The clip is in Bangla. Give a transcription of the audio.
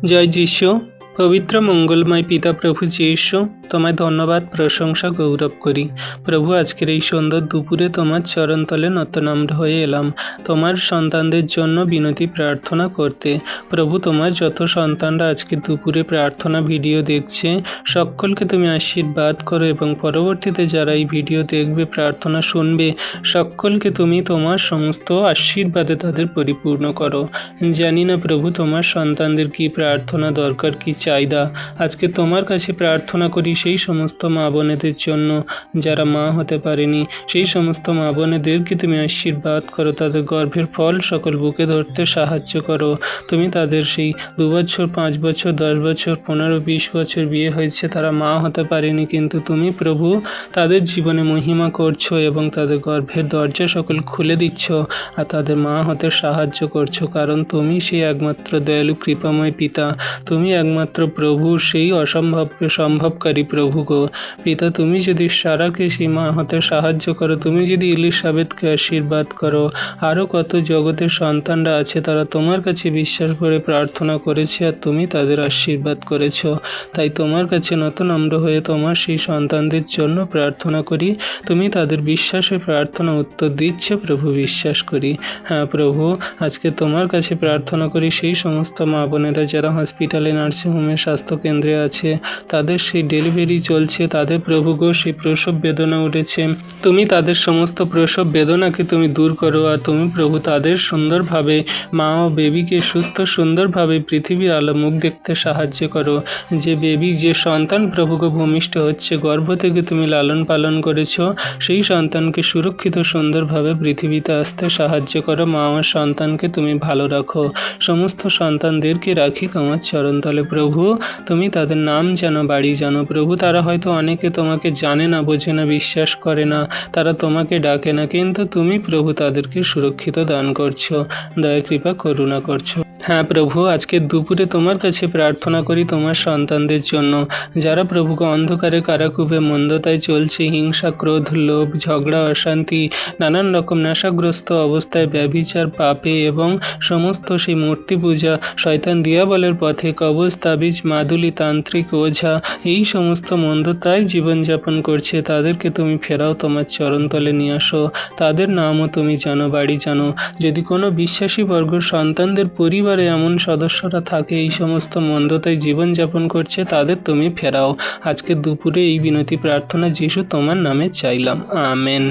জয় যিশু। পবিত্র মঙ্গলময় পিতা প্রভু যিশু, তোমায় ধন্যবাদ, প্রশংসা, গৌরব করি। প্রভু, আজকের এই সুন্দর দুপুরে তোমার চরণতলে নতনম্র হয়ে এলাম তোমার সন্তানদের জন্য বিনতি প্রার্থনা করতে। প্রভু, তোমার যত সন্তানরা আজকে দুপুরে প্রার্থনা ভিডিও দেখছে, সকলকে তুমি আশীর্বাদ করো এবং পরবর্তীতে যারা এই ভিডিও দেখবে, প্রার্থনা শুনবে, সকলকে তুমি তোমার সমস্ত আশীর্বাদে তাদের পরিপূর্ণ করো। জানি না প্রভু, তোমার সন্তানদের কি প্রার্থনা দরকার, কি চাহিদা। আজকে তোমার কাছে প্রার্থনা করি সেই সমস্ত মা বোনেদের জন্য যারা মা হতে পারেনি। সেই সমস্ত মা বোনেদেরকে তুমি আশীর্বাদ করো, তাদের গর্ভের ফল সকল বুকে ধরতে সাহায্য করো। তুমি তাদের সেই 2 বছর, 5 বছর, 10 বছর, 15-20 বছর বিয়ে হয়েছে, তারা মা হতে পারেনি, কিন্তু তুমি প্রভু তাদের জীবনে মহিমা করছো এবং তাদের গর্ভের দরজা সকল খুলে দিচ্ছ আর তাদের মা হতে সাহায্য করছো, কারণ তুমি সেই একমাত্র দয়ালু কৃপাময় পিতা। তুমি একমাত্র প্রভু, সেই অসম্ভবকে সম্ভবকারী প্রভু গো পিতা। তুমি যদি সারাকে সেই মা হতে সাহায্য করো, তুমি যদি এলিসাবেথকে আশীর্বাদ করো, আরও কত জগতের সন্তানরা আছে তারা তোমার কাছে বিশ্বাস করে প্রার্থনা করেছে আর তুমি তাদের আশীর্বাদ করেছো। তাই তোমার কাছে নতনম্র হয়ে তোমার সেই সন্তানদের জন্য প্রার্থনা করি। তুমি তাদের বিশ্বাসে প্রার্থনা উত্তর দিচ্ছে প্রভু, বিশ্বাস করি। হ্যাঁ প্রভু, আজকে তোমার কাছে প্রার্থনা করি সেই সমস্ত মা বোনেরা যারা হসপিটালে, নার্সিংহোমে, স্বাস্থ্যকেন্দ্রে আছে, তাদের সেই ডেলিভারি চলছে, তাদের প্রভু গো সেই প্রসব বেদনা উঠেছে, তুমি তাদের সমস্ত প্রসব বেদনাকে তুমি দূর করো আর তুমি প্রভু তাদের সুন্দরভাবে মা ও বেবিকে সুস্থ সুন্দরভাবে পৃথিবীর আলো মুখ দেখতে সাহায্য করো। যে বেবি, যে সন্তান প্রভুকে ভূমিষ্ঠ হচ্ছে, গর্ভ থেকে তুমি লালন পালন করেছো, সেই সন্তানকে সুরক্ষিত সুন্দরভাবে পৃথিবীতে আসতে সাহায্য করো। মা ও সন্তানকে তুমি ভালো রাখো। সমস্ত সন্তানদেরকে রাখি তোমার চরণতলে প্রভু। তুমি তাদের নাম জানো, বাড়ি জানো প্রভু। তারা হয়তো অনেকে তোমাকে জানে না, বোঝে না, বিশ্বাস করে না, তারা তোমাকে ডাকে না, কিন্তু তুমি প্রভু তাদেরকে সুরক্ষিত দান করছো, দয়া কৃপা করুণা করছো। হ্যাঁ প্রভু, আজকে দুপুরে তোমার কাছে প্রার্থনা করি তোমার সন্তানদের জন্য যারা প্রভুকে অন্ধকারে কারাকুপে মন্দতায় চলছে, হিংসা, ক্রোধ, লোভ, ঝগড়া, অশান্তি, নানান রকম নেশাগ্রস্ত অবস্থায়, ব্যভিচার, পাপে এবং সমস্ত সেই মূর্তি পূজা, শয়তান দিয়াবলের পথে, কবজ, তাবিজ, মাদুলি, তান্ত্রিক, ওঝা, এই সমস্ত মন্দতায় জীবনযাপন করছে, তাদেরকে তুমি ফেরাও, তোমার চরণতলে নিয়ে আসো। তাদের নামও তুমি জানো, বাড়ি জানো। যদি কোনো বিশ্বাসী বর্গ সন্তানদের পরিবারে এমন সদস্যরা থাকে এই সমস্ত মন্দতায় জীবনযাপন করছে, তাদের তুমি ফেরাও। আজকে দুপুরে এই বিনতি প্রার্থনা যিশু তোমার নামে চাইলাম, আমেন।